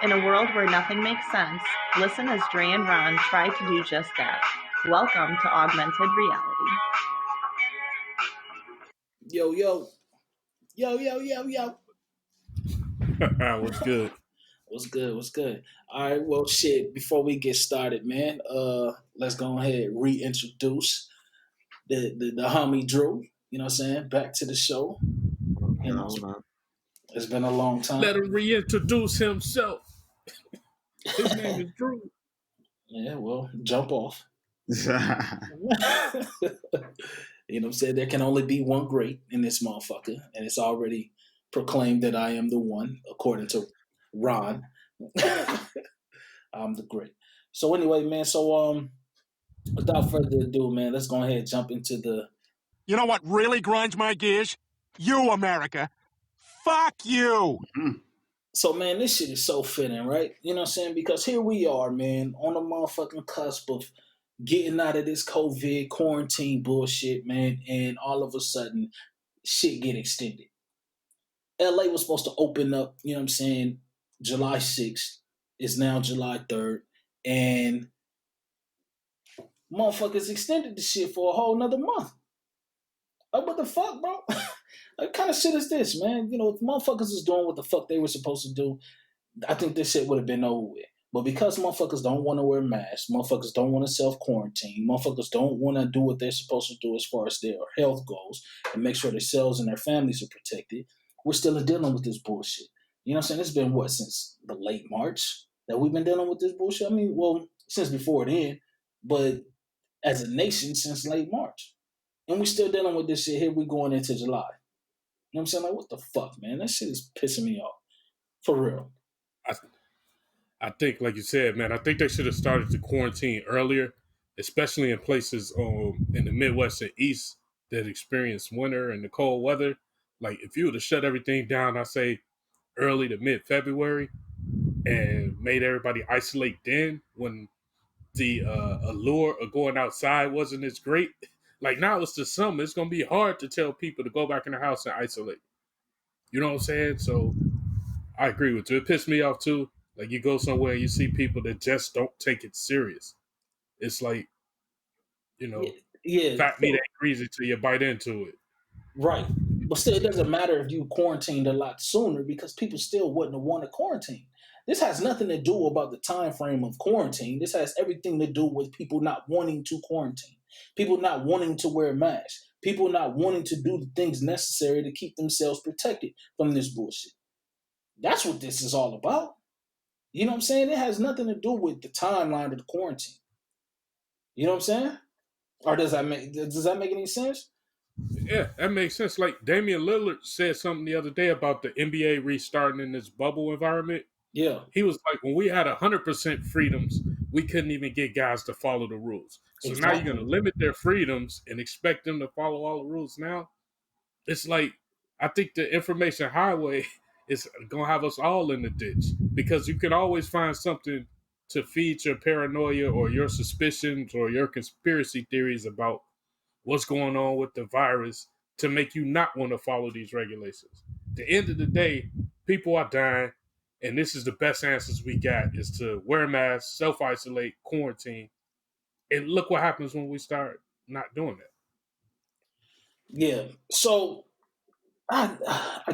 In a world where nothing makes sense, listen as Dre and Ron try to do just that. Welcome to Augmented Reality. Yo, yo. Yo, yo, yo, yo. What's good? What's good? What's good? All right, well, shit, before we get started, man, let's go ahead and reintroduce the homie Drew. You know what I'm saying? Back to the show. You know, it's been a long time. Let him reintroduce himself. His name is Drew. Yeah, well, jump off. You know what I'm saying? There can only be one great in this motherfucker, and it's already proclaimed that I am the one, according to Ron. I'm the great. So anyway, man, without further ado, man, let's go ahead and jump into the... You know what really grinds my gears? You, America. Fuck you! So, man, this shit is so fitting, right? You know what I'm saying? Because here we are, man, on the motherfucking cusp of getting out of this COVID quarantine bullshit, man, and all of a sudden, shit get extended. LA was supposed to open up, you know what I'm saying, July 6th. It's now July 3rd. And motherfuckers extended the shit for a whole nother month. Like, what the fuck, bro? What kind of shit is this, man? You know, if motherfuckers is doing what the fuck they were supposed to do, I think this shit would have been over with. But because motherfuckers don't want to wear masks, motherfuckers don't want to self-quarantine, motherfuckers don't want to do what they're supposed to do as far as their health goes and make sure themselves and their families are protected, we're still dealing with this bullshit. You know what I'm saying? It's been, what, since the late March that we've been dealing with this bullshit? I mean, well, since before then, but as a nation since late March. And we're still dealing with this shit. Here we going into July. You know what I'm saying? Like, what the fuck, man? That shit is pissing me off. For real. I think, like you said, man, I think they should have started the quarantine earlier, especially in places in the Midwest and East that experience winter and the cold weather. Like, if you would have shut everything down, I say early to mid-February and made everybody isolate then when the allure of going outside wasn't as great. Like, now it's the summer. It's going to be hard to tell people to go back in the house and isolate. You know what I'm saying? So I agree with you. It pissed me off too. Like, you go somewhere, you see people that just don't take it serious. It's like, fat meat ain't greasy till you bite into it. Right. But still, it doesn't matter if you quarantined a lot sooner because people still wouldn't have wanted quarantine. This has nothing to do about the time frame of quarantine. This has everything to do with people not wanting to quarantine, people not wanting to wear masks, people not wanting to do the things necessary to keep themselves protected from this bullshit. That's what this is all about. You know what I'm saying? It has nothing to do with the timeline of the quarantine. You know what I'm saying? Or does that make any sense? Yeah, that makes sense. Like, Damian Lillard said something the other day about the NBA restarting in this bubble environment. Yeah. He was like, when we had 100% freedoms, we couldn't even get guys to follow the rules. So Now you're going to limit their freedoms and expect them to follow all the rules now? It's like, I think the information highway is going to have us all in the ditch because you can always find something to feed your paranoia or your suspicions or your conspiracy theories about what's going on with the virus to make you not want to follow these regulations. At the end of the day, people are dying, and this is the best answers we got is to wear masks, self-isolate, quarantine, and look what happens when we start not doing that. Yeah. So I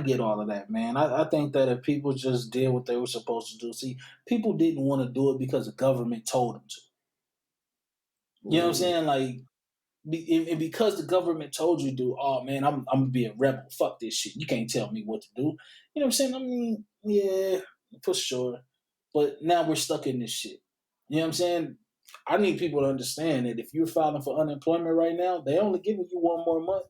get all of that, man. I think that if people just did what they were supposed to do, see, people didn't want to do it because the government told them to. You know what I'm saying? Like, and because the government told you to do, oh man, I'm gonna be a rebel. Fuck this shit. You can't tell me what to do. You know what I'm saying? I mean, yeah, for sure. But now we're stuck in this shit. You know what I'm saying? I need people to understand that if you're filing for unemployment right now, they only giving you one more month.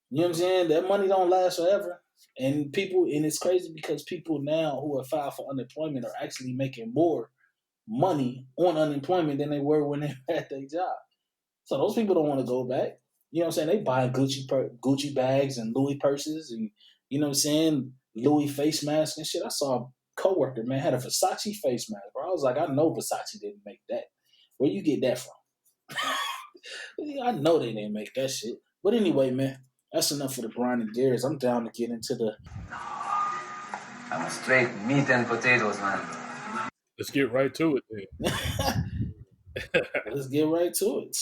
You know what I'm saying? That money don't last forever. And it's crazy because people now who are filed for unemployment are actually making more money on unemployment than they were when they had their job. So those people don't want to go back. You know what I'm saying? They buy Gucci bags and Louis purses and, you know what I'm saying, Louis face masks and shit. I saw a coworker, man, had a Versace face mask, bro. I was like, I know Versace didn't make that. Where you get that from? I know they didn't make that shit. But anyway, man, that's enough for the grind and gears. I'm down to get into the... I'm straight meat and potatoes, man. Let's get right to it then. Let's get right to it.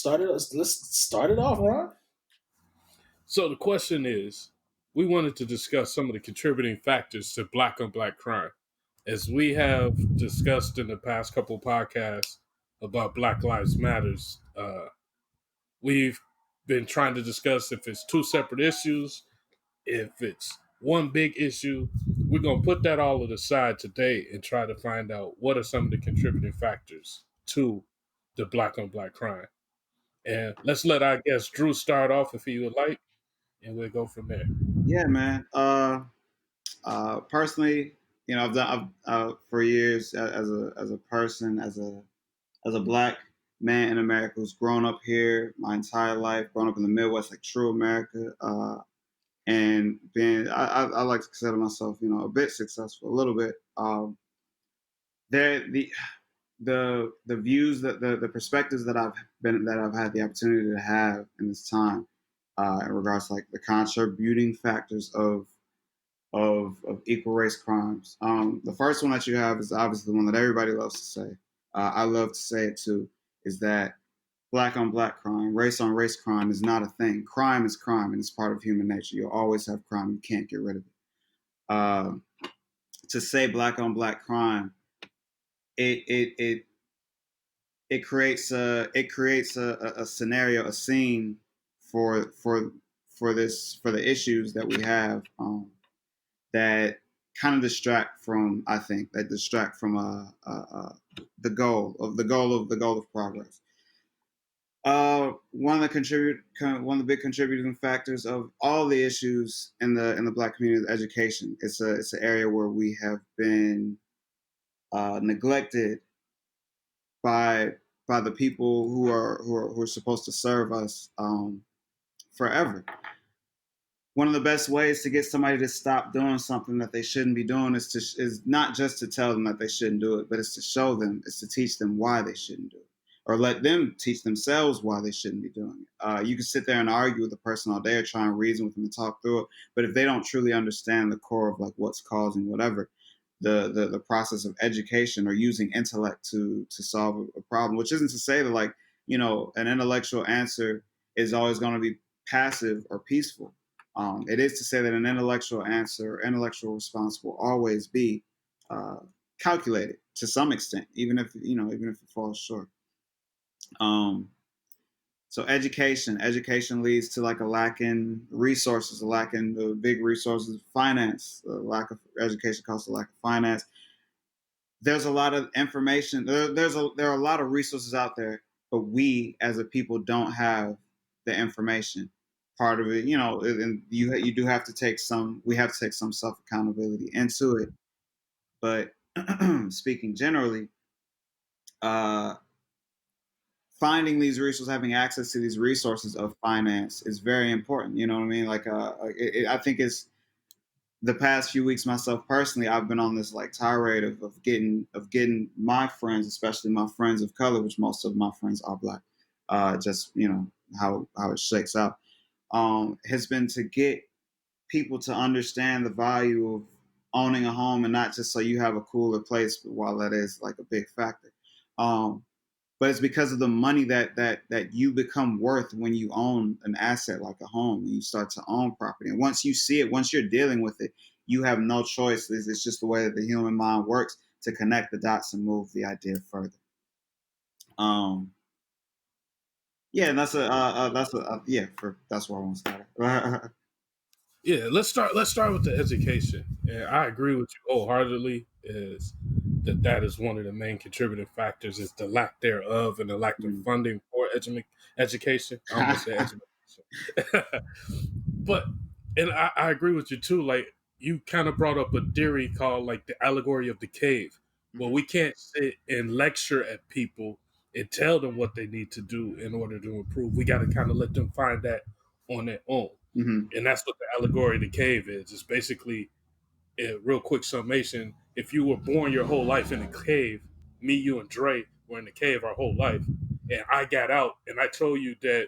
Let's start it off, Ron. So the question is, we wanted to discuss some of the contributing factors to black on black crime. As we have discussed in the past couple podcasts about Black Lives Matters, we've been trying to discuss if it's two separate issues, if it's one big issue. We're going to put that all to the side today and try to find out what are some of the contributing factors to the black on black crime. And let's let our guest Drew start off if he would like, and we'll go from there. Yeah, man. Personally, I've done for years as a person, as a black man in America who's grown up here my entire life, grown up in the Midwest, like true America, and being I like to consider myself, a bit successful, a little bit. There the views the perspectives that I've had the opportunity to have in this time, in regards to like the contributing factors of equal race crimes. The first one that you have is obviously the one that everybody loves to say. I love to say it too, is that black on black crime, race on race crime is not a thing. Crime is crime and it's part of human nature. You'll always have crime. You can't get rid of it. To say black on black crime, it creates a scenario, a scene for the issues that we have, that kind of distract from the goal of progress. One of the big contributing factors of all the issues in the black community is education. It's an area where we have been neglected by the people who are supposed to serve us forever. One of the best ways to get somebody to stop doing something that they shouldn't be doing is not just to tell them that they shouldn't do it, but it's to show them, it's to teach them why they shouldn't do it, or let them teach themselves why they shouldn't be doing it. You can sit there and argue with a person all day or try and reason with them and talk through it, but if they don't truly understand the core of like what's causing whatever, the process of education or using intellect to solve a problem, which isn't to say that like, an intellectual answer is always going to be passive or peaceful. It is to say that an intellectual answer, intellectual response will always be calculated to some extent, even if it falls short. So education leads to like a lack in resources, a lack in the big resources, finance. A lack of education causes a lack of finance. There's a lot of information. There are a lot of resources out there, but we as a people don't have the information. Part of it, and you do have to take some. We have to take some self accountability into it. But speaking generally, finding these resources, having access to these resources of finance is very important. You know what I mean? Like, I think it's the past few weeks myself personally, I've been on this like tirade of getting my friends, especially my friends of color, which most of my friends are black. Just how it shakes out. Has been to get people to understand the value of owning a home, and not just so you have a cooler place, but while that is like a big factor. But it's because of the money that you become worth when you own an asset like a home, and you start to own property. And once you see it, once you're dealing with it, you have no choice. It's just the way that the human mind works to connect the dots and move the idea further. Yeah, and that's where I want to start. Yeah, let's start with the education. And I agree with you wholeheartedly. Is that is one of the main contributing factors, is the lack thereof and the lack of funding for education. I almost said education. But I agree with you too. Like, you kind of brought up a theory called like the allegory of the cave. Well, we can't sit and lecture at people and tell them what they need to do in order to improve. We got to kind of let them find that on their own. Mm-hmm. And that's what the allegory of the cave is. It's basically a real quick summation. If you were born your whole life in a cave, me, you, and Dre were in the cave our whole life, and I got out and I told you that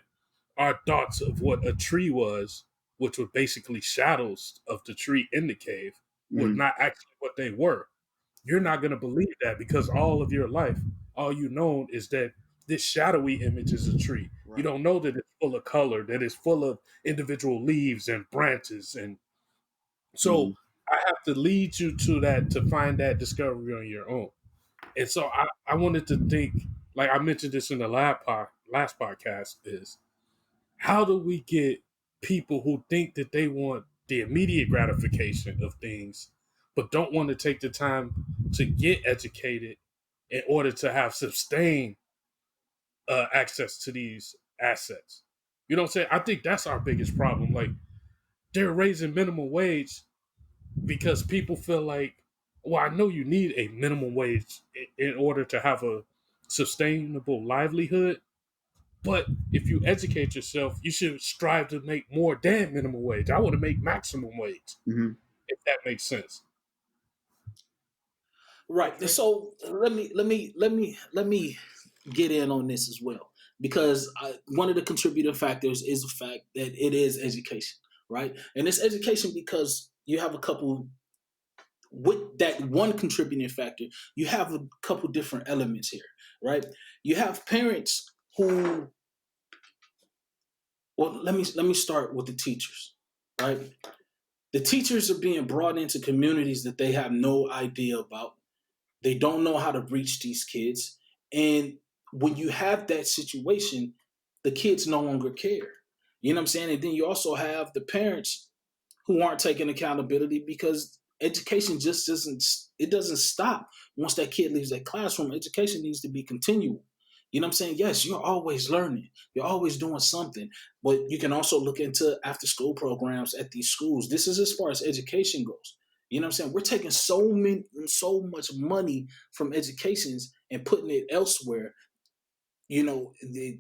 our thoughts of what a tree was, which were basically shadows of the tree in the cave, were not actually what they were. You're not going to believe that because all of your life, all you know is that this shadowy image is a tree. Right. You don't know that it's full of color, that it's full of individual leaves and branches. And so I have to lead you to that to find that discovery on your own. And so I wanted to think, like I mentioned this in the last podcast, is how do we get people who think that they want the immediate gratification of things, but don't want to take the time to get educated in order to have sustained access to these assets? You know what I'm saying? I think that's our biggest problem. Like, they're raising minimum wage because people feel like, well, I know you need a minimum wage in order to have a sustainable livelihood. But if you educate yourself, you should strive to make more than minimum wage. I want to make maximum wage, if that makes sense. Right. So let me get in on this as well, because one of the contributing factors is the fact that it is education, right? And it's education because you have a couple, with that one contributing factor, you have a couple different elements here, right? You have parents who, well, let me start with the teachers, right? The teachers are being brought into communities that they have no idea about. They don't know how to reach these kids. And when you have that situation, the kids no longer care. You know what I'm saying? And then you also have the parents who aren't taking accountability, because education just doesn't stop once that kid leaves that classroom. Education needs to be continual. You know what I'm saying? Yes, you're always learning. You're always doing something. But you can also look into after school programs at these schools. This is as far as education goes. You know what I'm saying? We're taking so much money from educations and putting it elsewhere. You know, the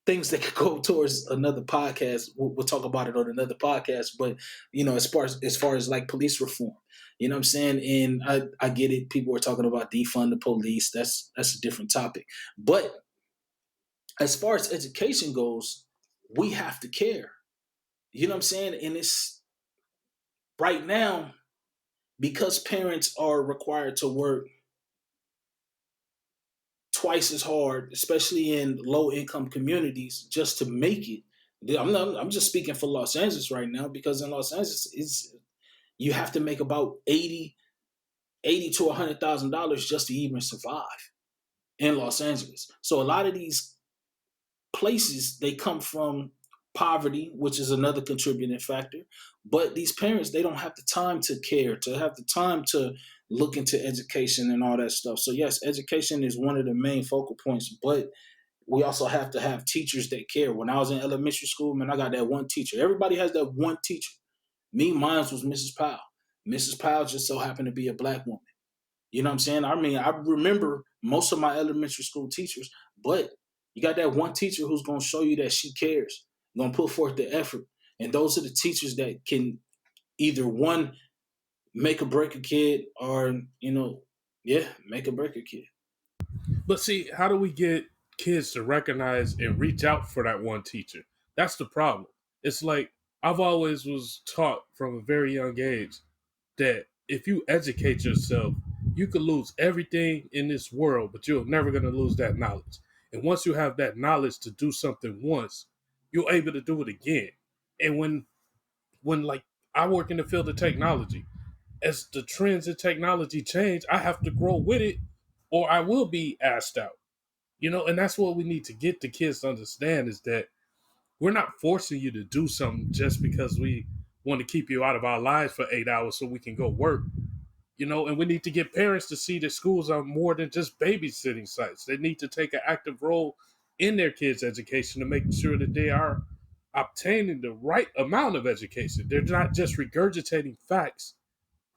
things that could go towards another podcast. We'll talk about it on another podcast. But you know, as far as like police reform, you know what I'm saying? And I get it. People are talking about defund the police. That's a different topic. But as far as education goes, we have to care. You know what I'm saying? And it's right now, because parents are required to work twice as hard, especially in low income communities, just to make it. I'm just speaking for Los Angeles right now, because in Los Angeles, you have to make about eighty to $100,000 just to even survive in Los Angeles. So a lot of these places, they come from poverty, which is another contributing factor. But these parents, they don't have the time to care, to have the time to look into education and all that stuff. So yes, education is one of the main focal points, but we also have to have teachers that care. When I was in elementary school, man, I got that one teacher. Everybody has that one teacher. Mine was Mrs. Powell. Mrs. Powell just so happened to be a black woman. You know what I'm saying? I mean, I remember most of my elementary school teachers, but you got that one teacher who's going to show you that she cares, going to put forth the effort. And those are the teachers that can either one, make or break a kid, or, make or break a kid. But see, how do we get kids to recognize and reach out for that one teacher? That's the problem. It's like I've always was taught from a very young age that if you educate yourself, you could lose everything in this world, but you're never going to lose that knowledge. And once you have that knowledge to do something once, you're able to do it again. And when like I work in the field of technology, as the trends in technology change, I have to grow with it or I will be asked out. And that's what we need to get the kids to understand, is that we're not forcing you to do something just because we want to keep you out of our lives for 8 hours so we can go work. And we need to get parents to see that schools are more than just babysitting sites. They need to take an active role in their kids' education to make sure that they are obtaining the right amount of education. They're not just regurgitating facts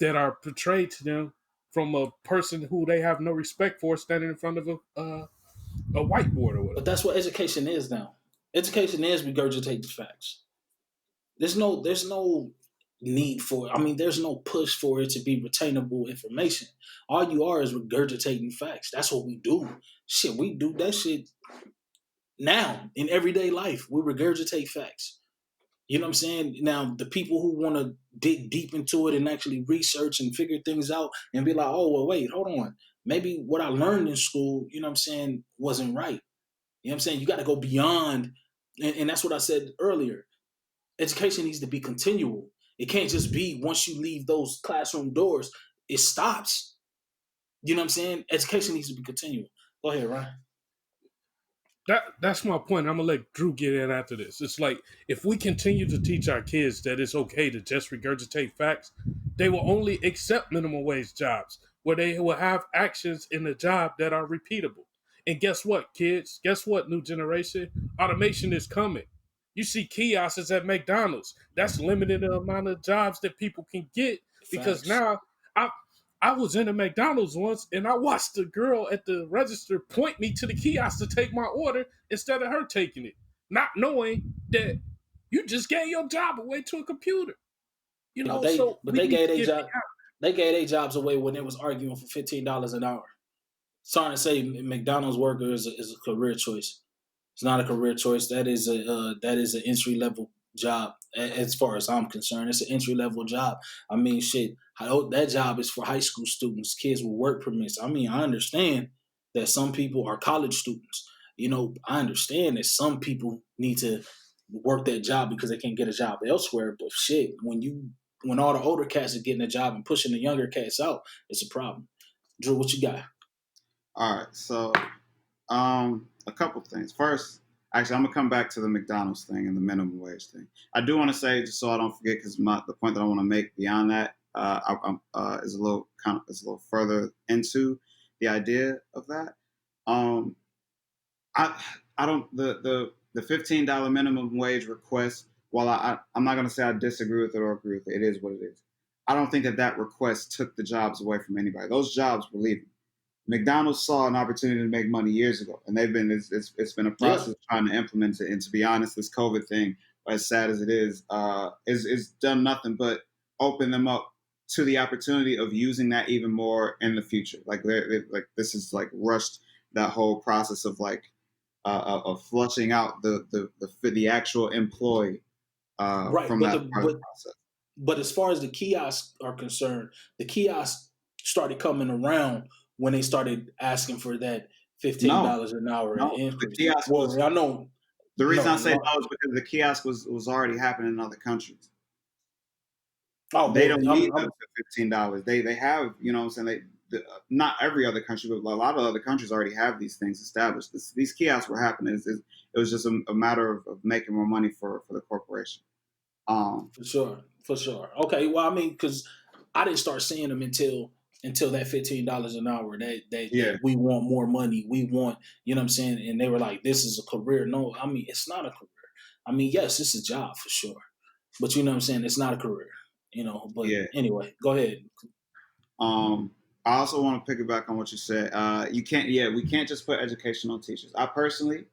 that are portrayed to them from a person who they have no respect for, standing in front of a whiteboard or whatever. But that's what education is now. Education is regurgitating facts. There's no need for it. I mean, there's no push for it to be retainable information. All you are is regurgitating facts. That's what we do. Shit, we do that shit now in everyday life. We regurgitate facts. You know what I'm saying? Now, the people who want to dig deep into it and actually research and figure things out and be like, oh, well, wait, hold on. Maybe what I learned in school, you know what I'm saying, wasn't right. You know what I'm saying? You got to go beyond. And that's what I said earlier. Education needs to be continual. It can't just be once you leave those classroom doors, it stops. You know what I'm saying? Education needs to be continual. Go ahead, Ryan. That's my point. I'm gonna let Drew get in after this. It's like if we continue to teach our kids that it's okay to just regurgitate facts, they will only accept minimum wage jobs where they will have actions in the job that are repeatable. And guess what, kids? Guess what, new generation? Automation is coming. You see kiosks at McDonald's. That's limiting the amount of jobs that people can get because Facts. now I I was in a McDonald's once and I watched the girl at the register point me to the kiosk to take my order instead of her taking it, not knowing that you just gave your job away to a computer. You You know, know, so we they need gave to their get job they gave their jobs away when they was arguing for $15 an hour. Starting to say McDonald's worker is a career choice. It's not a career choice. That is an entry level job. As far as I'm concerned, it's an entry level job. I mean, shit, that job is for high school students, kids with work permits. I mean, I understand that some people are college students. You know, I understand that some people need to work that job because they can't get a job elsewhere. But shit, when all the older cats are getting a job and pushing the younger cats out, it's a problem. Drew, what you got? All right, so a couple things. First, actually, I'm gonna come back to the McDonald's thing and the minimum wage thing. I do want to say, just so I don't forget, because the point that I want to make beyond that is a little further into the idea of that. Um, I I don't the $15 minimum wage request. While I'm not gonna say I disagree with it or agree with it, it is what it is. I don't think that request took the jobs away from anybody. Those jobs were leaving. McDonald's saw an opportunity to make money years ago, and it's been a Yeah, process of trying to implement it. And to be honest, this COVID thing, as sad as it is done nothing but open them up to the opportunity of using that even more in the future. Like like this is like rushed that whole process of like of flushing out the actual employee right. from But that the part of the process. but as far as the kiosks are concerned, the kiosks started coming around when they started asking for that No, $15 an hour no, the increase. kiosk Well, was I know, the reason I no, say no. no is because the kiosk was already happening in other countries. Oh They well, don't need the $15. They have, you know what I'm saying, not every other country, but a lot of other countries already have these things established. These kiosks were happening. It was just a matter of making more money for the corporation. for sure, for sure. Okay, well, I mean, because I didn't start seeing them until that $15 an hour. That Yeah, we want more money. We want, you know what I'm saying. And they were like, "This is a career." No, I mean, it's not a career. I mean, yes, it's a job for sure, but you know what I'm saying. It's not a career. You know. But yeah. anyway, go ahead. Um, I also want to piggyback on what you said. We can't just put education on teachers. I personally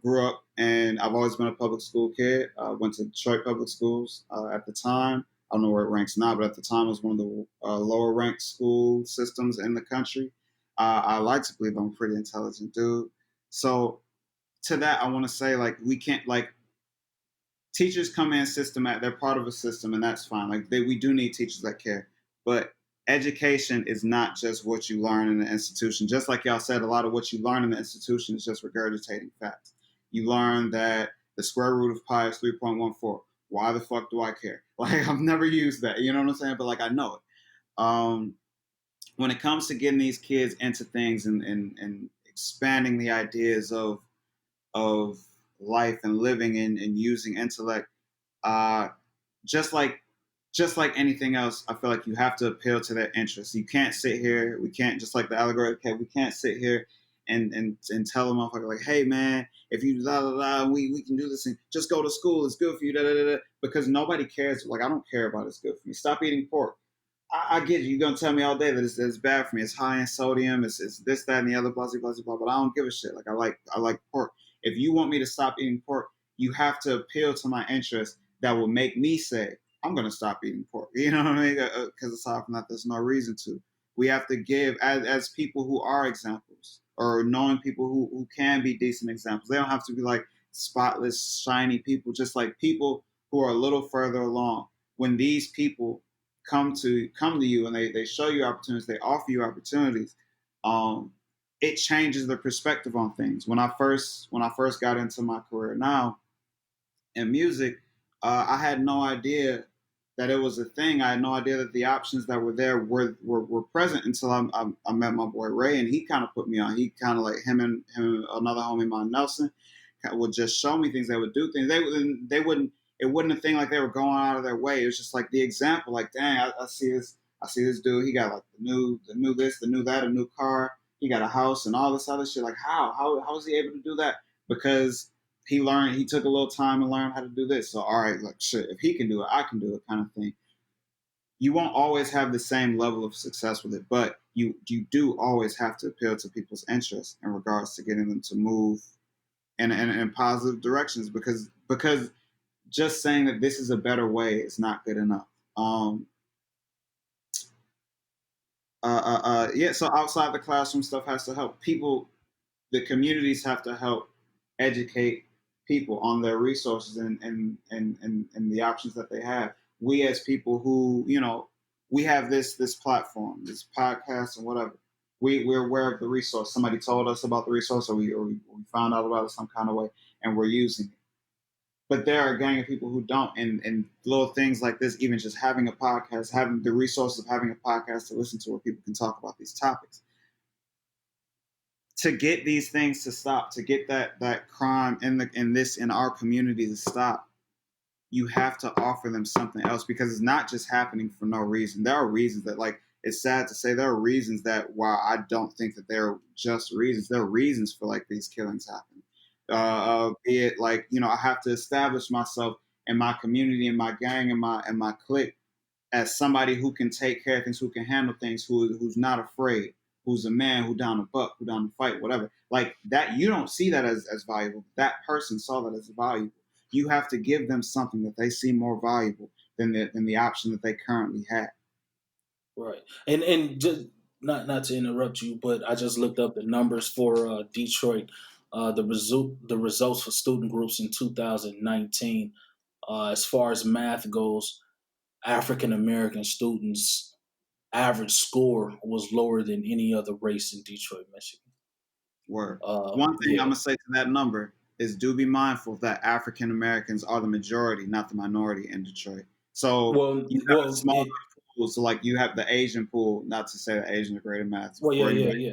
grew up, and I've always been a public school kid. Went to Detroit public schools at the time. I don't know where it ranks now, but at the time it was one of the lower ranked school systems in the country. I like to believe I'm a pretty intelligent dude. So to that, I want to say like we can't like teachers come in they're part of a system, and that's fine. Like we do need teachers that care, but education is not just what you learn in the institution. Just like y'all said, a lot of what you learn in the institution is just regurgitating facts. You learn that the square root of pi is 3.14. Why the fuck do I care? Like I've never used that, you know what I'm saying? But like I know it. When it comes to getting these kids into things and expanding the ideas of life and living and using intellect, uh, just like anything else, I feel like you have to appeal to their interests. You can't sit here. We can't, just like the allegory. Okay, we can't sit here and tell them like, hey man, if you we can do this and just go to school. It's good for you. Because nobody cares. Like I don't care about it's good for me. Stop eating pork. I get you. You're gonna tell me all day that it's bad for me. It's high in sodium. It's this, that, and the other, blah, blah, blah, blah. But I don't give a shit. Like I like pork. If you want me to stop eating pork, you have to appeal to my interests that will make me say I'm gonna stop eating pork. You know what I mean? Because aside from that, there's no reason to. We have to give as people who are examples, or knowing people who can be decent examples. They don't have to be like spotless, shiny people. Just like people who are a little further along, when these people come to you and they show you opportunities, they offer you opportunities, it changes the perspective on things. When I first got into my career now in music, I had no idea that it was a thing. I had no idea that the options that were there were present until I met my boy Ray, and he kind of put me on. He kind of like him and another homie, mine Nelson, would just show me things. They would do things. They wouldn't. It wasn't a thing like they were going out of their way. It was just like the example. Like, dang, I see this. I see this dude. He got like the new this, the new that, a new car. He got a house and all this other shit. Like, how is he able to do that? Because he took a little time and learned how to do this. So, all right, like, shit, if he can do it, I can do it, kind of thing. You won't always have the same level of success with it, but you do always have to appeal to people's interests in regards to getting them to move in positive directions, because just saying that this is a better way is not good enough. Yeah, so outside the classroom stuff has to help. People, the communities have to help educate people on their resources and the options that they have. We as people who, we have this platform, this podcast and whatever. We're aware of the resource. Somebody told us about the resource, or we found out about it some kind of way, and we're using it. But there are a gang of people who don't, and little things like this, even just having a podcast, having the resources of having a podcast to listen to where people can talk about these topics. To get these things to stop, to get that crime in our community to stop, you have to offer them something else, because it's not just happening for no reason. There are reasons that, like, it's sad to say, there are reasons that, while I don't think that they're just reasons, there are reasons for like these killings happening. Be it like, I have to establish myself in my community, in my gang, in my clique, as somebody who can take care of things, who can handle things, who's not afraid, who's a man, who down to buck, who down to fight, whatever. Like that, you don't see that as valuable. That person saw that as valuable. You have to give them something that they see more valuable than the option that they currently have. Right. And just not to interrupt you, but I just looked up the numbers for Detroit. The results for student groups in 2019, as far as math goes, African American students' average score was lower than any other race in Detroit, Michigan. Word. One thing I'm gonna say to that number is, do be mindful that African Americans are the majority, not the minority in Detroit. So you have a smaller pool. So like you have the Asian pool. Not to say that Asians are great at math. Yeah.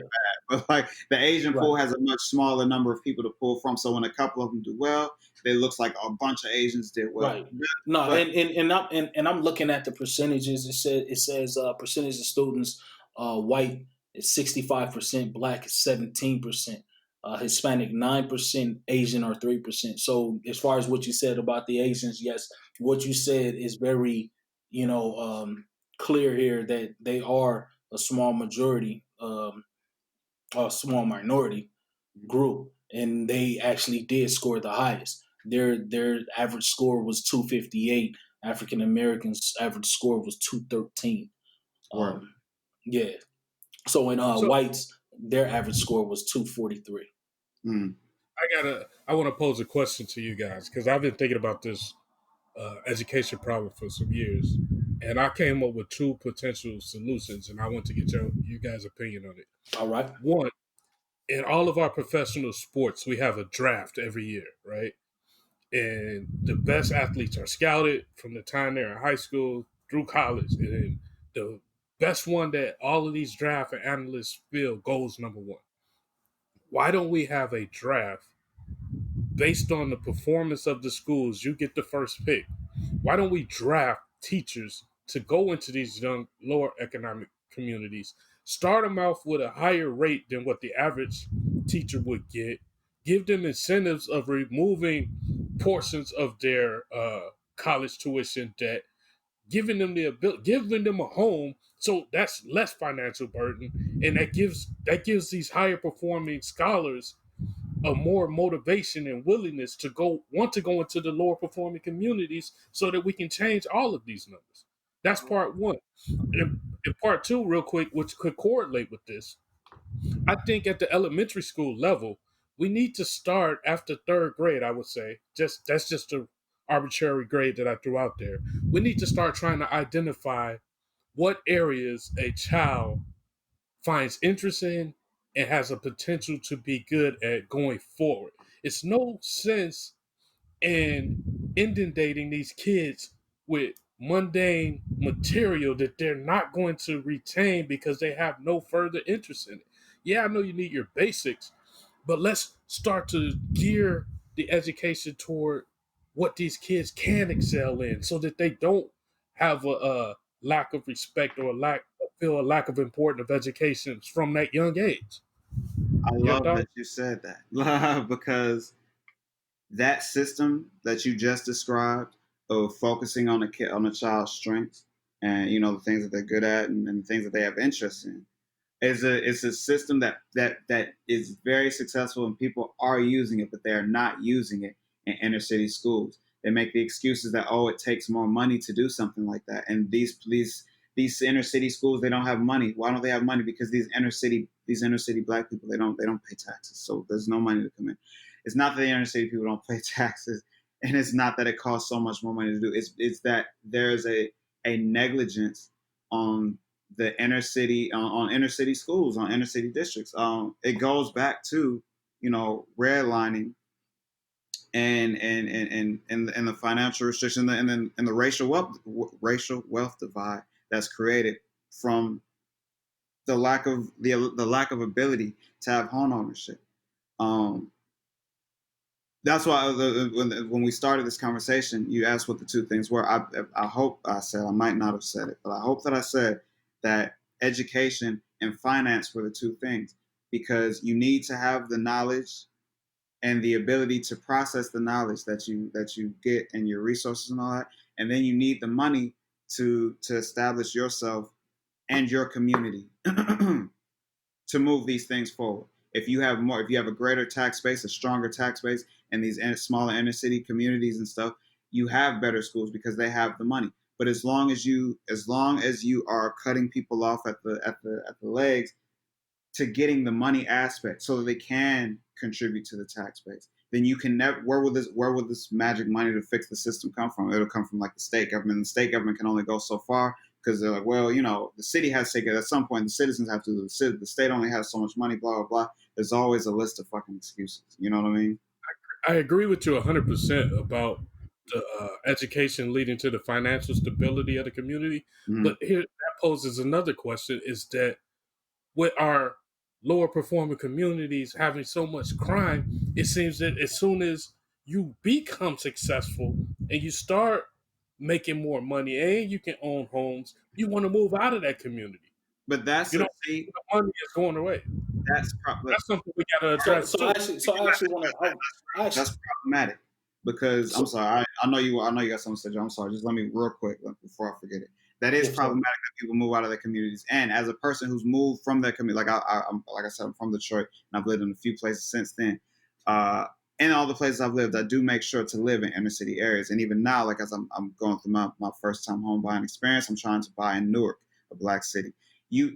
But like the Asian pool has a much smaller number of people to pull from. So when a couple of them do well, it looks like a bunch of Asians did well. Right. No, and I'm looking at the percentages. It says percentage of students white is 65%, black is 17%, Hispanic 9%, Asian are 3%. So as far as what you said about the Asians, yes, what you said is very clear here, that they are a small majority, a small minority group, and they actually did score the highest. Their average score was 258. African Americans' average score was 213. Yeah. So in whites, their average score was 243. I want to pose a question to you guys, because I've been thinking about this education problem for some years, and I came up with two potential solutions, and I want to get you guys' opinion on it. All right. One, in all of our professional sports, we have a draft every year, right? And the best athletes are scouted from the time they're in high school through college, and the best one that all of these draft and analysts feel goes number one. Why don't we have a draft based on the performance of the schools? You get the first pick. Why don't we draft teachers to go into these young, lower economic communities, start them off with a higher rate than what the average teacher would get, give them incentives of removing portions of their college tuition debt, giving them the ability, giving them a home, so that's less financial burden, and that gives these higher performing scholars a more motivation and willingness to want to go into the lower performing communities, so that we can change all of these numbers. That's part one. And part two, real quick, which could correlate with this, I think at the elementary school level, we need to start after third grade. I would say that's just a arbitrary grade that I threw out there. We need to start trying to identify what areas a child finds interest in and has a potential to be good at going forward. It's no sense in inundating these kids with mundane material that they're not going to retain because they have no further interest in it. Yeah, I know you need your basics, but let's start to gear the education toward what these kids can excel in so that they don't have a lack of respect or feel a lack of importance of education from that young age. I Your love thought? that you said that because that system that you just described of focusing on a child's strengths and the things that they're good at and the things that they have interest in is a system that is very successful and people are using it, but they are not using it in inner city schools. They make the excuses that it takes more money to do something like that, and these inner city schools, they don't have money. Why don't they have money? Because these inner city black people, they don't pay taxes, so there's no money to come in. It's not that the inner city people don't pay taxes, and it's not that it costs so much more money to do. It's that there's a negligence on the inner city on inner city schools, on inner city districts. It goes back to redlining and the financial restriction and the racial wealth divide that's created from the lack of ability to have home ownership. Um, that's why when we started this conversation, you asked what the two things were. I hope I said, I might not have said it, but I hope that I said that education and finance were the two things, because you need to have the knowledge and the ability to process the knowledge that you get and your resources and all that, and then you need the money to establish yourself and your community to move these things forward. If you have a greater tax base, a stronger tax base, and these smaller inner city communities and stuff, you have better schools because they have the money. But as long as you are cutting people off at the legs to getting the money aspect so that they can contribute to the tax base, then you can never. Where will this magic money to fix the system come from? It'll come from like the state government. The state government can only go so far, because they're like, well, the city has to take it. At some point, the citizens have to. The state only has so much money. Blah blah blah. There's always a list of fucking excuses. You know what I mean? I agree with you 100% about the education leading to the financial stability of the community. Mm-hmm. But here, that poses another question: is that with our lower performing communities having so much crime, it seems that as soon as you become successful and you start making more money and you can own homes, you want to move out of that community. But that's The money is going away. That's something we got to address So too. I actually want to. That's problematic, because I'm sorry. I know you got something to say, Joe. I'm sorry. Just let me real quick before I forget it. That is problematic that people move out of their communities. And as a person who's moved from their community, like I said, I'm from Detroit, and I've lived in a few places since then. In all the places I've lived, I do make sure to live in inner city areas. And even now, like as I'm going through my first time home buying experience, I'm trying to buy in Newark, a black city.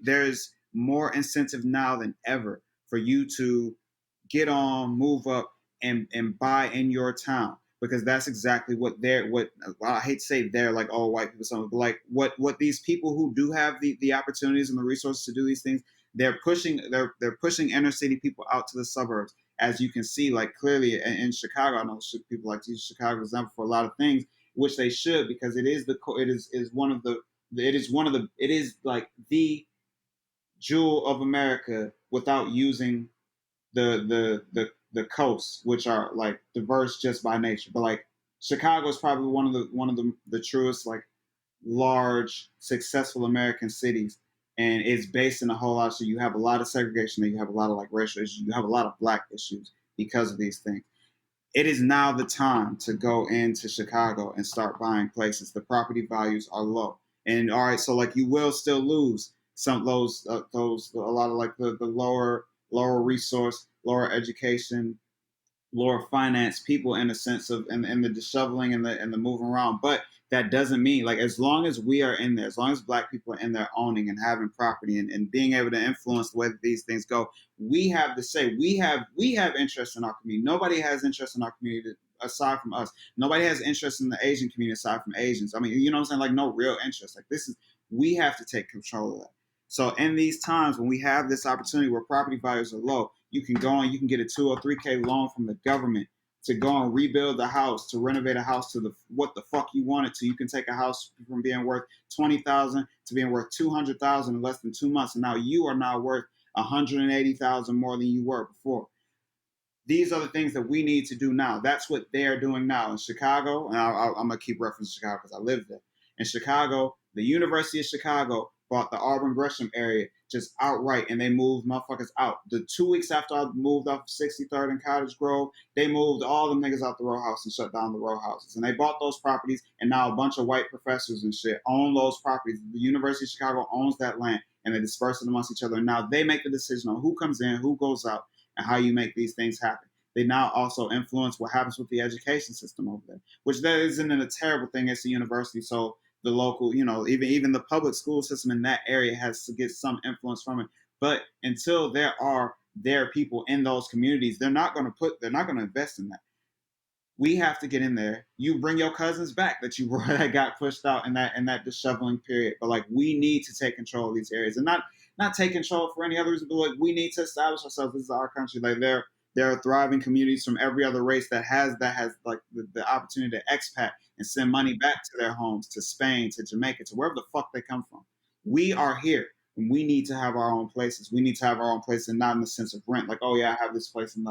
There's more incentive now than ever for you to get on, move up, and buy in your town, because that's exactly what I hate to say they're like, oh, white people, something, but like what these people who do have the opportunities and the resources to do these things, they're pushing inner city people out to the suburbs. As you can see, like clearly in Chicago, I know people like to use Chicago as example for a lot of things, which they should, because it is like the jewel of America, without using the coasts, which are like diverse just by nature. But like Chicago is probably one of the truest, like, large successful American cities, and it's based in a whole lot. So you have a lot of segregation, and you have a lot of like racial issues, you have a lot of black issues because of these things. It is now the time to go into Chicago and start buying places. The property values are low, and all right, so like you will still lose some of those a lot of like the lower resource, lower education, lower finance people, in a sense of and the disheveling and the moving around. But that doesn't mean, like, as long as we are in there, as long as black people are in there owning and having property and being able to influence the way that these things go, we have to say we have interest in our community. Nobody has interest in our community aside from us. Nobody has interest in the Asian community aside from Asians. I mean, you know what I'm saying? Like, no real interest. Like, we have to take control of that. So in these times when we have this opportunity where property values are low, you can go and you can get a 2 or 3K loan from the government to go and rebuild the house, to renovate a house to what the fuck you want it to. You can take a house from being worth $20,000 to being worth $200,000 in less than 2 months, and now you are now worth $180,000 more than you were before. These are the things that we need to do now. That's what they're doing now in Chicago, and I'm gonna keep referencing Chicago because I live there. In Chicago, the University of Chicago bought the Auburn Gresham area just outright, and they moved motherfuckers out. The 2 weeks after I moved off 63rd and Cottage Grove, they moved all the niggas out the row house and shut down the row houses. And they bought those properties, and now a bunch of white professors and shit own those properties. The University of Chicago owns that land, and they disperse it amongst each other. And now they make the decision on who comes in, who goes out, and how you make these things happen. They now also influence what happens with the education system over there, which that isn't a terrible thing. It's a university, so the local, even the public school system in that area has to get some influence from it. But until there are people in those communities, they're not going to invest in that. We have to get in there. You bring your cousins back that that got pushed out in that disheveling period. But like, we need to take control of these areas, and not take control for any other reason, but like, we need to establish ourselves. This is our country. Like, there are thriving communities from every other race that has like the opportunity to expat and send money back to their homes, to Spain, to Jamaica, to wherever the fuck they come from. We are here, and we need to have our own places. We need to have our own place, and not in the sense of rent. Like, oh yeah, I have this place, and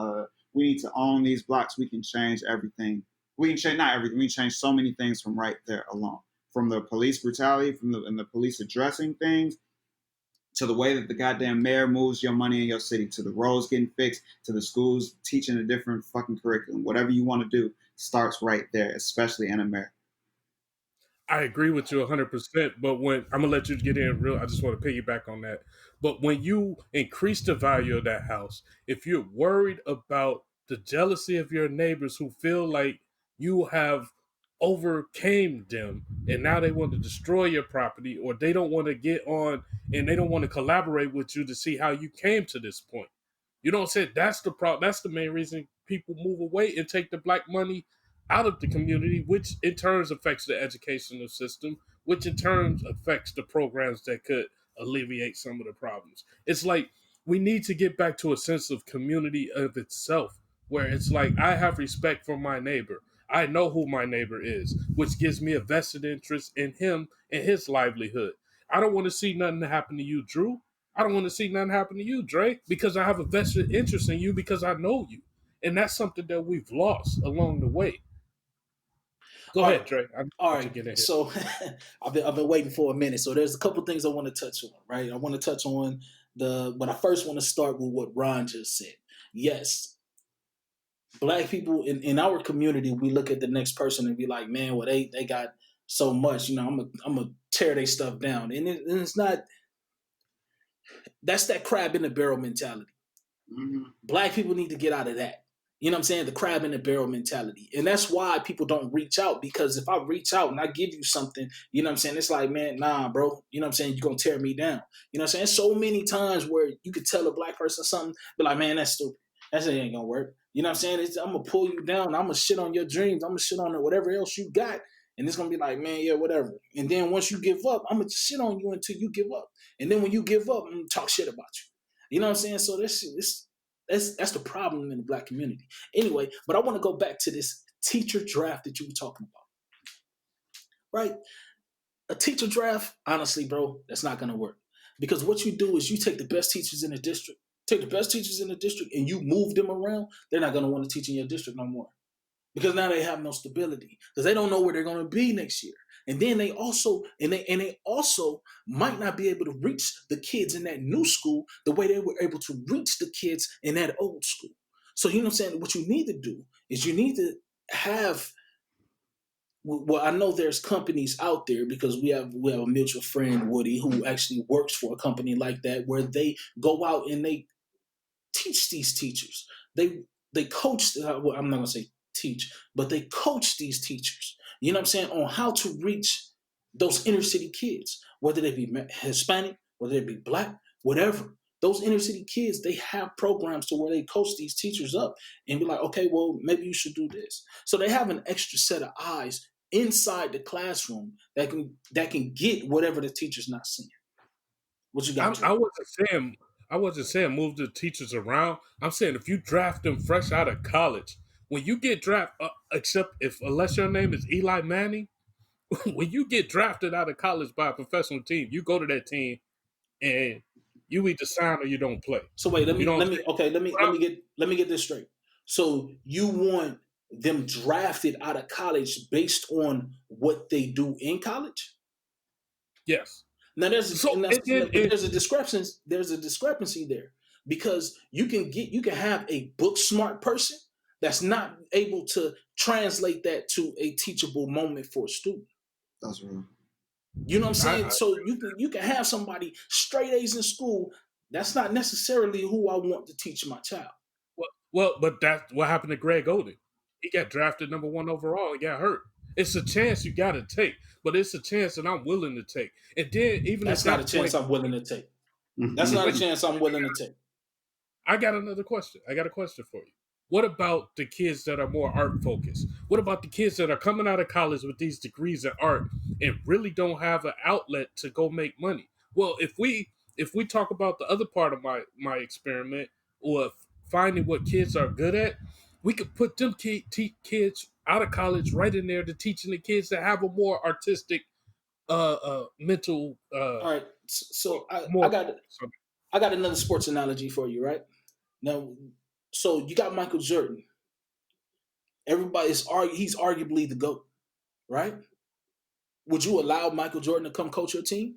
we need to own these blocks. We can change everything. We can change not everything. We can change so many things from right there alone. From the police brutality, and the police addressing things, to the way that the goddamn mayor moves your money in your city, to the roads getting fixed, to the schools teaching a different fucking curriculum. Whatever you want to do starts right there, especially in America. I agree with you 100%, but when I'm gonna let you get in real, I just want to piggyback on that. But when you increase the value of that house, if you're worried about the jealousy of your neighbors who feel like you have overcame them and now they want to destroy your property, or they don't want to get on and they don't want to collaborate with you to see how you came to this point. You know what I'm saying? That's the problem. That's the main reason people move away and take the black money out of the community, which in turn affects the educational system, which in turn affects the programs that could alleviate some of the problems. It's like we need to get back to a sense of community of itself, where it's like I have respect for my neighbor. I know who my neighbor is, which gives me a vested interest in him and his livelihood. I don't want to see nothing happen to you, Drew. I don't want to see nothing happen to you, Dre, because I have a vested interest in you because I know you. And that's something that we've lost along the way. Go ahead, Dre. All right. So I've been waiting for a minute. So there's a couple things I want to touch on, right? I want to touch on but I first want to start with what Ron just said. Yes, black people in our community, we look at the next person and be like, man, well, they got so much, I'm gonna tear their stuff down. And it's not, that's that crab in the barrel mentality. Mm-hmm. Black people need to get out of that. You know what I'm saying? The crab in the barrel mentality. And that's why people don't reach out, because if I reach out and I give you something, you know what I'm saying? It's like, man, nah, bro. You know what I'm saying? You're going to tear me down. You know what I'm saying? So many times where you could tell a black person something, be like, man, that's stupid. That ain't going to work. You know what I'm saying? I'm going to pull you down. I'm going to shit on your dreams. I'm going to shit on whatever else you got. And it's going to be like, man, yeah, whatever. And then once you give up, I'm going to shit on you until you give up. And then when you give up, I'm going to talk shit about you. You know what I'm saying? So that's the problem in the black community. Anyway, but I want to go back to this teacher draft that you were talking about. Right? A teacher draft, honestly, bro, that's not going to work. Because what you do is you take the best teachers in the district, and you move them around. They're not going to want to teach in your district no more. Because now they have no stability. Because they don't know where they're going to be next year. And then they also might not be able to reach the kids in that new school the way they were able to reach the kids in that old school. So you know what I'm saying? What you need to do is you need to have, well, I know there's companies out there, because we have a mutual friend, Woody, who actually works for a company like that, where they go out and they teach these teachers. They coach, well, I'm not going to say teach, but they coach these teachers, you know what I'm saying, on how to reach those inner city kids, whether they be Hispanic, whether they be black, whatever. Those inner city kids, they have programs to where they coach these teachers up and be like, okay, well, maybe you should do this. So they have an extra set of eyes inside the classroom that can get whatever the teacher's not seeing. What you got, Dre? I wasn't saying move the teachers around. I'm saying if you draft them fresh out of college, when you get drafted, unless your name is Eli Manning, when you get drafted out of college by a professional team, you go to that team and you either sign or you don't play. So wait, let You don't me get this straight. So you want them drafted out of college based on what they do in college? Yes. Now there's a discrepancy. There's a discrepancy there because you can have a book smart person that's not able to translate that to a teachable moment for a student. That's real. You know what I'm saying? So you can have somebody straight A's in school. That's not necessarily who I want to teach my child. Well, but that's what happened to Greg Oden. He got drafted number 1 overall. He got hurt. It's a chance you got to take, but it's a chance that I'm willing to take. And then even that's not a chance I'm willing to take. That's not a chance I'm willing to take. I got another question. I got a question for you. What about the kids that are more art focused? What about the kids that are coming out of college with these degrees in art and really don't have an outlet to go make money? Well, if we talk about the other part of my experiment, or finding what kids are good at, we could put them kids out of college right in there to teaching the kids that have a more artistic mental all right. So I got another sports analogy for you, right? Now, so you got Michael Jordan. He's arguably the GOAT, right? Would you allow Michael Jordan to come coach your team?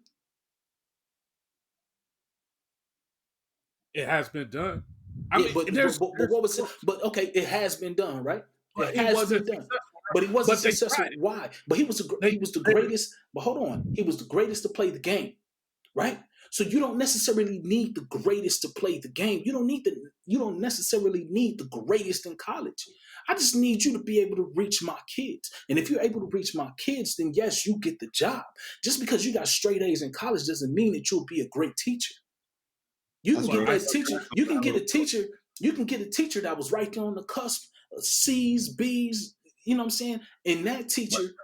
It has been done. But okay, it has been done, right? It has been done. But he wasn't successful. Why? But he was the greatest. But hold on, he was the greatest to play the game, right? So you don't necessarily need the greatest to play the game. You don't necessarily need the greatest in college. I just need you to be able to reach my kids. And if you're able to reach my kids, then yes, you get the job. Just because you got straight A's in college doesn't mean that you'll be a great teacher. You can get a teacher. You can get a teacher. You can get a teacher that was right there on the cusp of C's, B's. You know what I'm saying? And that teacher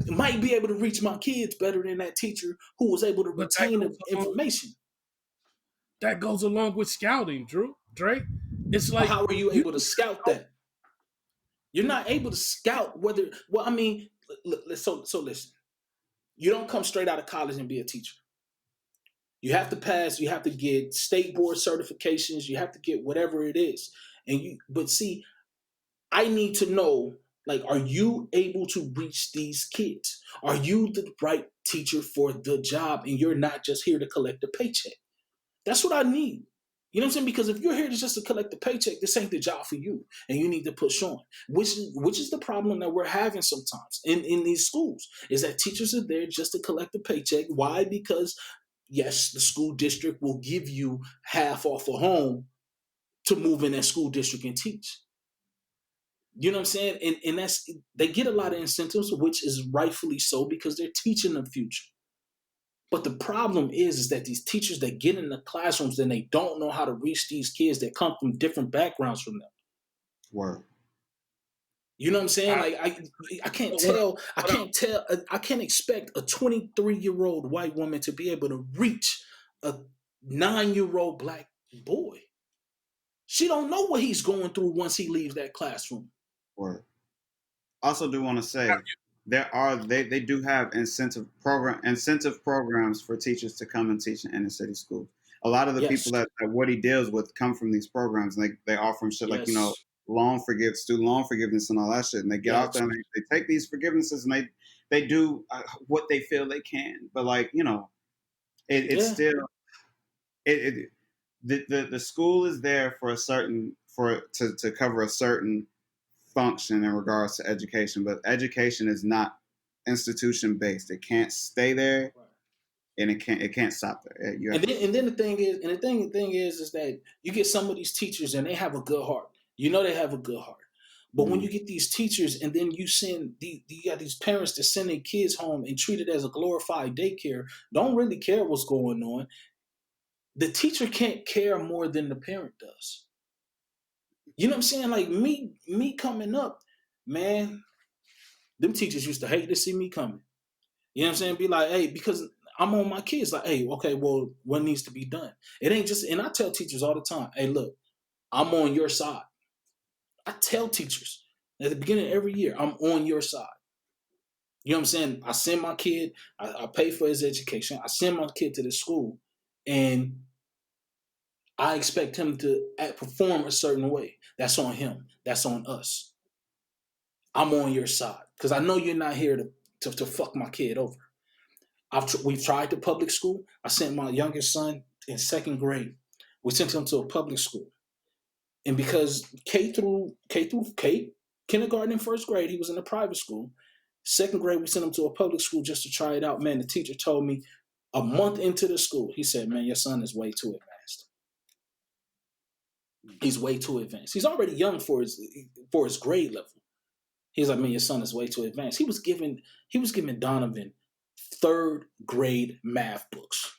might be able to reach my kids better than that teacher who was able to retain the information. That goes along with scouting, Dre. It's like, how are you able to scout that? You're not able to scout whether. Well, I mean, so listen. You don't come straight out of college and be a teacher. You have to pass. You have to get state board certifications. You have to get whatever it is. But see, I need to know, like, are you able to reach these kids? Are you the right teacher for the job? And you're not just here to collect a paycheck. That's what I need. You know what I'm saying? Because if you're here just to collect the paycheck, this ain't the job for you, and you need to push on. Which is the problem that we're having sometimes in these schools, is that teachers are there just to collect the paycheck. Why? Because yes, the school district will give you half off a home to move in that school district and teach. You know what I'm saying? And they get a lot of incentives, which is rightfully so because they're teaching the future. But the problem is that these teachers that get in the classrooms, then they don't know how to reach these kids that come from different backgrounds from them. Word. You know what I'm saying? I can't expect a 23-year-old white woman to be able to reach a 9-year-old black boy. She don't know what he's going through once he leaves that classroom. Word. Also do want to say they do have incentive programs for teachers to come and teach in inner city schools. A lot of the people that Woody deals with come from these programs, and they offer them shit like, you know, student loan forgiveness and all that shit. And they get out there and they take these forgivenesses and they do what they feel they can. But like, you know, it's still the school is there for to cover a certain function in regards to education, but education is not institution based. It can't stay there, and it can't stop there. And then the thing is that you get some of these teachers and they have a good heart. You know they have a good heart. But when you get these teachers and then you got these parents that send their kids home and treat it as a glorified daycare, don't really care what's going on. the teacher can't care more than the parent does. You know what I'm saying? Like me coming up, man, them teachers used to hate to see me coming. You know what I'm saying? Be like, hey, because I'm on my kids. Like, hey, okay, well, what needs to be done? It ain't just, and I tell teachers all the time, hey, look, I'm on your side. I tell teachers at the beginning of every year, I'm on your side. You know what I'm saying? I send my kid, I pay for his education. I send my kid to the school, and I expect him to perform a certain way. That's on him. That's on us. I'm on your side because I know you're not here to fuck my kid over. We've tried the public school. I sent my youngest son in second grade. We sent him to a public school, and because kindergarten and first grade, he was in a private school. Second grade, we sent him to a public school just to try it out. Man, the teacher told me a month into the school, he said, "Man, your son is way too advanced. He's way too advanced. He's already young for his grade level." He's like, "Man, your son is way too advanced." He was giving Donovan third grade math books.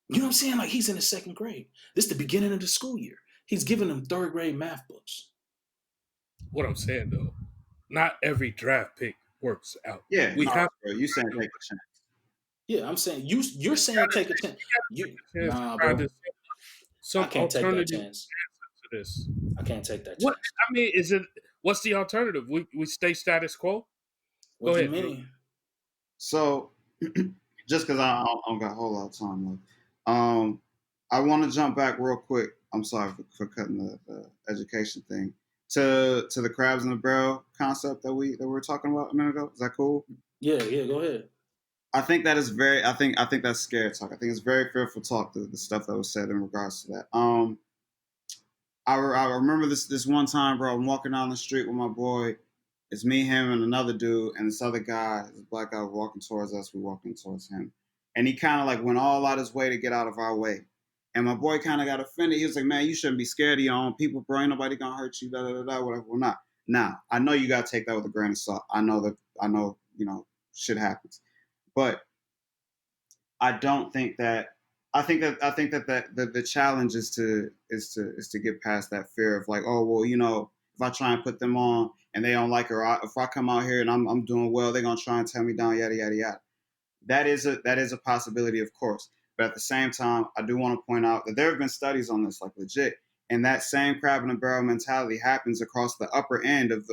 You know what I'm saying? Like, he's in the second grade. This is the beginning of the school year. He's giving them third grade math books. What I'm saying though, not every draft pick works out. Yeah, We no, have bro. You saying take a chance. Yeah, I'm saying you're saying take a chance. Nah, bro. Some I can't take that alternative chance. to this. I can't take that What chance. I mean is it? What's the alternative? We stay status quo. What Go do you ahead, Drew. mean? So, just because I don't got a whole lot of time left, I want to jump back real quick. I'm sorry for cutting the education thing to the crabs in the barrel concept that we were talking about a minute ago. Is that cool? Yeah, go ahead. I think that is very. I think that's scary talk. I think it's very fearful talk. The stuff that was said in regards to that. I remember this one time, bro. I'm walking down the street with my boy. It's me, him, and another dude, and this other guy, this black guy, walking towards us. We walking towards him, and he kind of like went all out his way to get out of our way. And my boy kind of got offended. He was like, "Man, you shouldn't be scared of your own people, bro. Ain't nobody gonna hurt you." Da da da da. Whatever. Well, not now. I know you gotta take that with a grain of salt. I know shit happens, but I don't think that. I think that the challenge is to get past that fear of like, oh well, if I try and put them on and they don't like it, or if I come out here and I'm doing well, they're gonna try and tear me down, yada yada yada. That is a possibility, of course. But at the same time, I do want to point out that there have been studies on this, like legit, and that same crab in a barrel mentality happens across the upper end of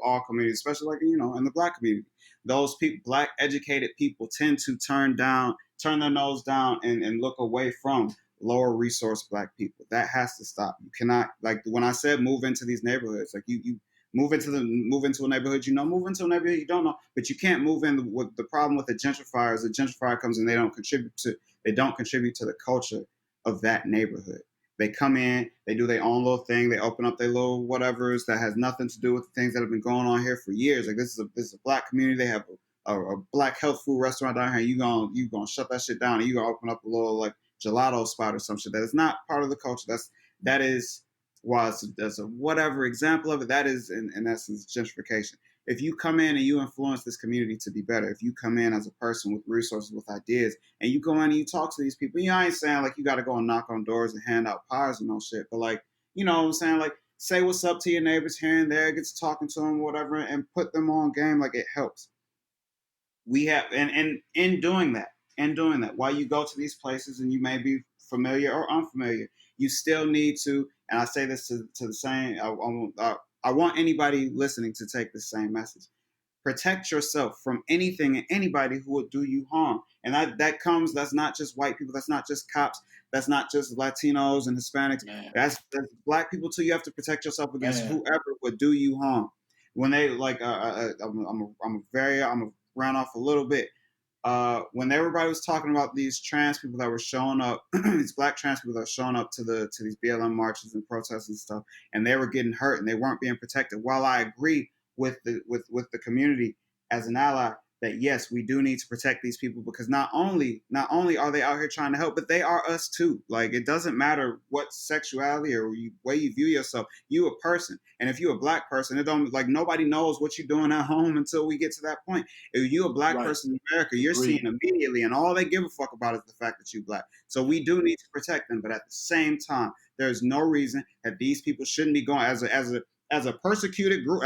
all communities, especially like in the black community. Those people, black educated people, tend to turn their nose down and look away from lower resource black people. That has to stop. You cannot, like when I said move into these neighborhoods, like you move into a neighborhood move into a neighborhood you don't know, but you can't move in. With the problem with the gentrifier is the gentrifier comes in, they don't contribute to the culture of that neighborhood. They come in, they do their own little thing, they open up their little whatevers that has nothing to do with the things that have been going on here for years. Like this is a black community. They have a black health food restaurant down here. You gonna shut that shit down and you gonna open up a little like gelato spot or some shit that is not part of the culture. That is why that's a whatever example of it. That is in essence gentrification. If you come in and you influence this community to be better, if you come in as a person with resources, with ideas, and you go in and you talk to these people, I ain't saying like you got to go and knock on doors and hand out pies and no shit, but like, you know what I'm saying? Like, say what's up to your neighbors here and there, gets talking to them, whatever, and put them on game. Like, it helps. We have, and in doing that, while you go to these places and you may be familiar or unfamiliar, you still need to, and I say this to the same, I want anybody listening to take the same message. Protect yourself from anything and anybody who will do you harm. And that's not just white people, that's not just cops, that's not just Latinos and Hispanics, that's black people too. You have to protect yourself against whoever would do you harm. When they like, I'm a round off a little bit. When everybody was talking about these trans people that were showing up, these black trans people that were showing up to these BLM marches and protests and stuff, and they were getting hurt and they weren't being protected. While I agree with the community as an ally, that yes, we do need to protect these people, because not only are they out here trying to help, but they are us too. Like, it doesn't matter what sexuality or way you view yourself. You a person, and if you a black person, it don't, like, nobody knows what you're doing at home until we get to that point. If you a black person in America, you're seen immediately, and all they give a fuck about is the fact that you black. So we do need to protect them, but at the same time, there's no reason that these people shouldn't be going as a persecuted group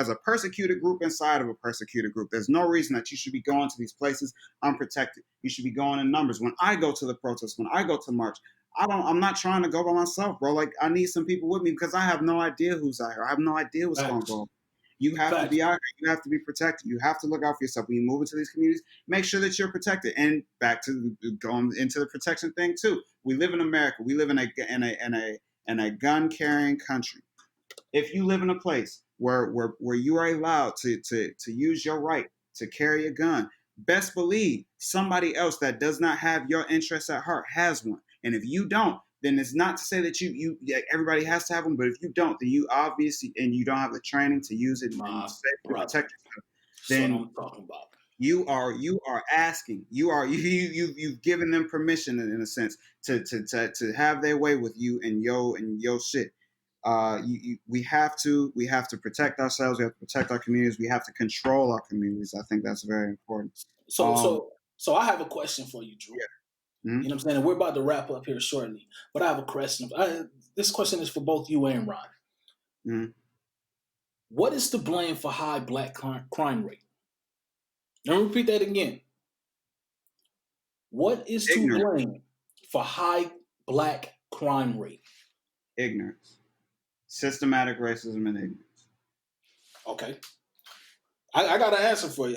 inside of a persecuted group. There's no reason that you should be going to these places unprotected. You should be going in numbers. When I go to the protests, when I go to march, I'm not trying to go by myself, bro. Like, I need some people with me, because I have no idea who's out here. I have no idea what's going to go on. You have to be out here. You have to be protected. You have to look out for yourself. When you move into these communities, make sure that you're protected. And back to going into the protection thing too. We live in America. We live in a gun carrying country. If you live in a place where you are allowed to use your right to carry a gun, best believe somebody else that does not have your interests at heart has one. And if you don't, then it's not to say that you everybody has to have one, but if you don't, then you obviously, and you don't have the training to use it and safely protect yourself, then I'm talking about. You are asking. You've given them permission in a sense to have their way with you and your shit. We have to protect ourselves. We have to protect our communities. We have to control our communities. I think that's very important. So I have a question for you, Drew. Yeah. You know what I'm saying? And we're about to wrap up here shortly, but I have a question. This question is for both you and Ron. What is to blame for high black crime rate? Let me repeat that again. What is to blame for high black crime rate? Ignorance. Systematic racism and ignorance. Okay. I got an answer for you.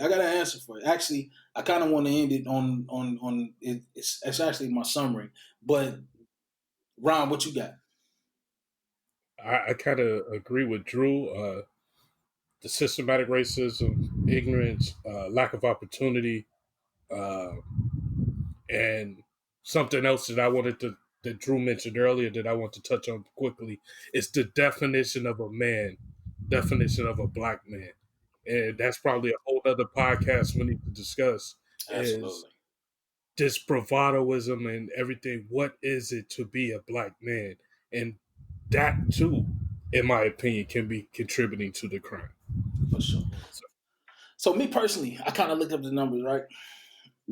Actually, I kind of want to end it on it's actually my summary. But Ron, what you got? I kind of agree with Drew. The systematic racism, ignorance, lack of opportunity, and something else that Drew mentioned earlier that I want to touch on quickly is the definition of a man, definition of a black man. And that's probably a whole other podcast we need to discuss. Absolutely. Is this bravadoism and everything. What is it to be a black man? And that too, in my opinion, can be contributing to the crime. For sure. So me personally, I kind of looked up the numbers, right?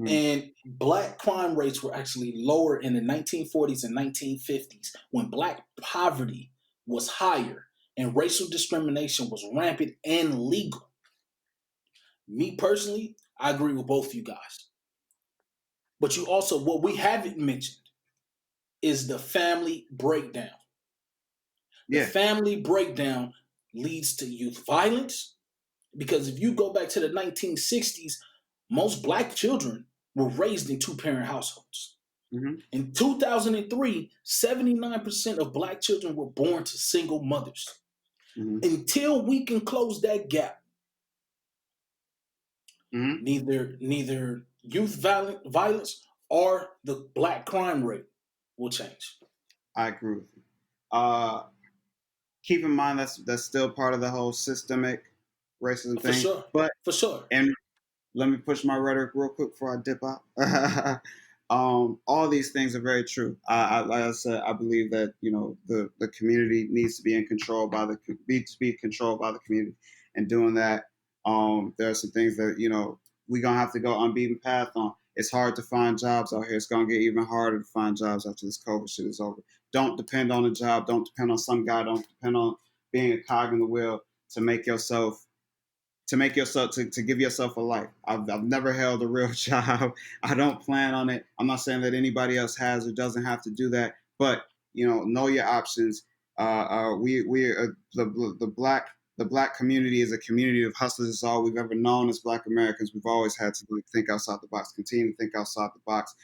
And black crime rates were actually lower in the 1940s and 1950s when black poverty was higher and racial discrimination was rampant and legal. Me personally, I agree with both you guys. But you also, what we haven't mentioned is the family breakdown. The family breakdown leads to youth violence, because if you go back to the 1960s, most black children were raised in two-parent households. In 2003, 79% of black children were born to single mothers. Until we can close that gap, neither youth violence or the black crime rate will change. I agree with you. Keep in mind that's still part of the whole systemic racism thing. For sure. And let me push my rhetoric real quick before I dip out. All these things are very true. Like I said, I believe that the community needs to be controlled by the community, and doing that, there are some things that we're gonna have to go unbeaten path on. It's hard to find jobs out here. It's gonna get even harder to find jobs after this COVID shit is over. Don't depend on a job. Don't depend on some guy. Don't depend on being a cog in the wheel to give yourself a life. I've never held a real job. I don't plan on it. I'm not saying that anybody else has or doesn't have to do that, but know your options. The black community is a community of hustlers. It's all we've ever known as Black Americans. We've always had to think outside the box, continue to think outside the box.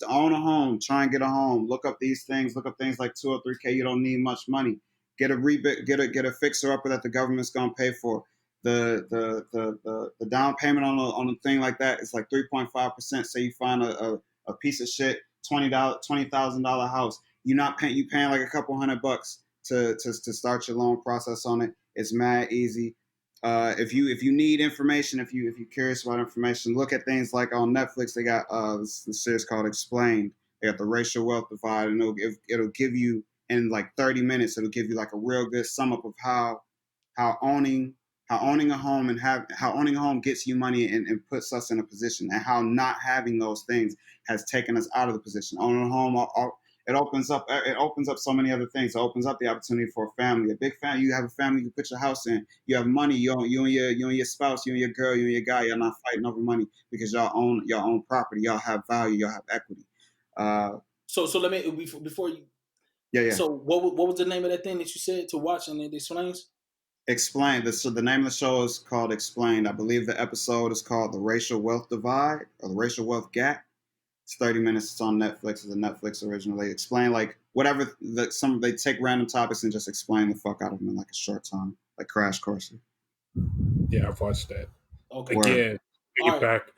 Own a home, try and get a home. Look up these things. Look up things like 203K. You don't need much money. Get a fixer upper that the government's gonna pay for. The down payment on a thing like that is like 3.5%. Say you find a piece of shit $20,000 house. You paying like a couple $100 to start your loan process on it. It's mad easy. If you need information, if you're curious about information, look at things like on Netflix. They got this series called Explained. They got the racial wealth divide, and it'll give you in like 30 minutes. It'll give you like a real good sum up of how owning a home and how owning a home gets you money and puts us in a position, and how not having those things has taken us out of the position. Owning a home, it opens up so many other things. It opens up the opportunity for a family, a big family. You have a family, you put your house in, you have money, you and your spouse, you and your girl, you and your guy, you're not fighting over money because y'all own your own property, y'all have value, y'all have equity. So let me before you. Yeah. So what was the name of that thing that you said to watch and it explains? Explained. So the name of the show is called Explained. I believe the episode is called The Racial Wealth Divide or The Racial Wealth Gap. It's 30 minutes. It's on Netflix. It's a Netflix original. They explain like whatever they take random topics and just explain the fuck out of them in like a short time, like Crash Course. Yeah, I've watched that. Okay. Again, bring it back.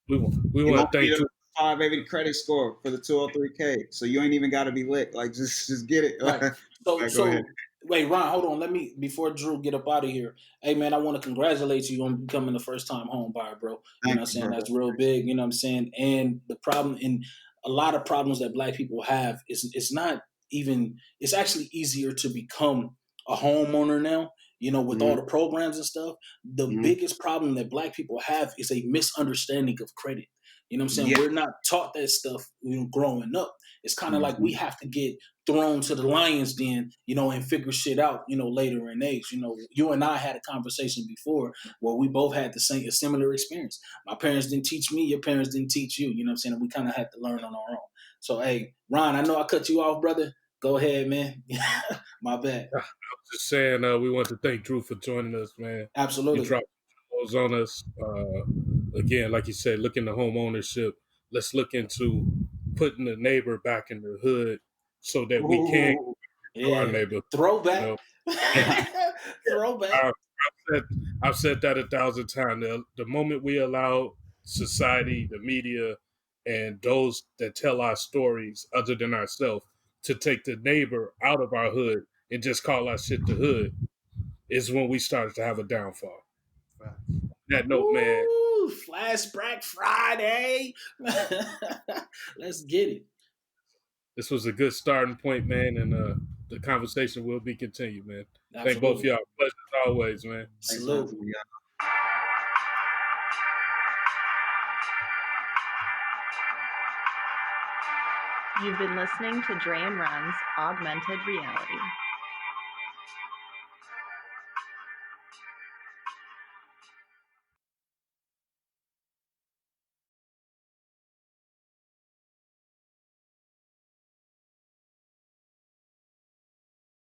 We want to thank you. 580 credit score for the 203K, so you ain't even got to be lit. Like just get it. Right. So go ahead. Wait, Ron, hold on. Let me before Drew get up out of here. Hey man, I want to congratulate you on becoming the first time home buyer, bro. You know what I'm saying? That's real big. You know what I'm saying? And the problem in a lot of problems that Black people have is it's actually easier to become a homeowner now. You know, with all the programs and stuff. The biggest problem that Black people have is a misunderstanding of credit. You know what I'm saying? Yeah. We're not taught that stuff growing up. It's kind of like we have to get thrown to the lion's den, and figure shit out, later in age. You and I had a conversation before where we both had a similar experience. My parents didn't teach me, your parents didn't teach you, you know what I'm saying? And we kind of had to learn on our own. So, hey, Ron, I know I cut you off, brother. Go ahead, man. My bad. I was just saying, we want to thank Drew for joining us, man. Absolutely. You dropped those on us. Again, like you said, look into home ownership. Let's look into putting the neighbor back in the hood so that we can our neighbor. Throwback. Throwback. I've said that 1,000 times. The moment we allow society, the media, and those that tell our stories other than ourselves to take the neighbor out of our hood and just call our shit the hood is when we started to have a downfall. That note, man. Flashback Friday. Let's get it. This was a good starting point, man, and the conversation will be continued, man. Absolutely. Thank both of y'all. Pleasure as always, man. Salute. You've been listening to Dre and Ron's Augmented Reality.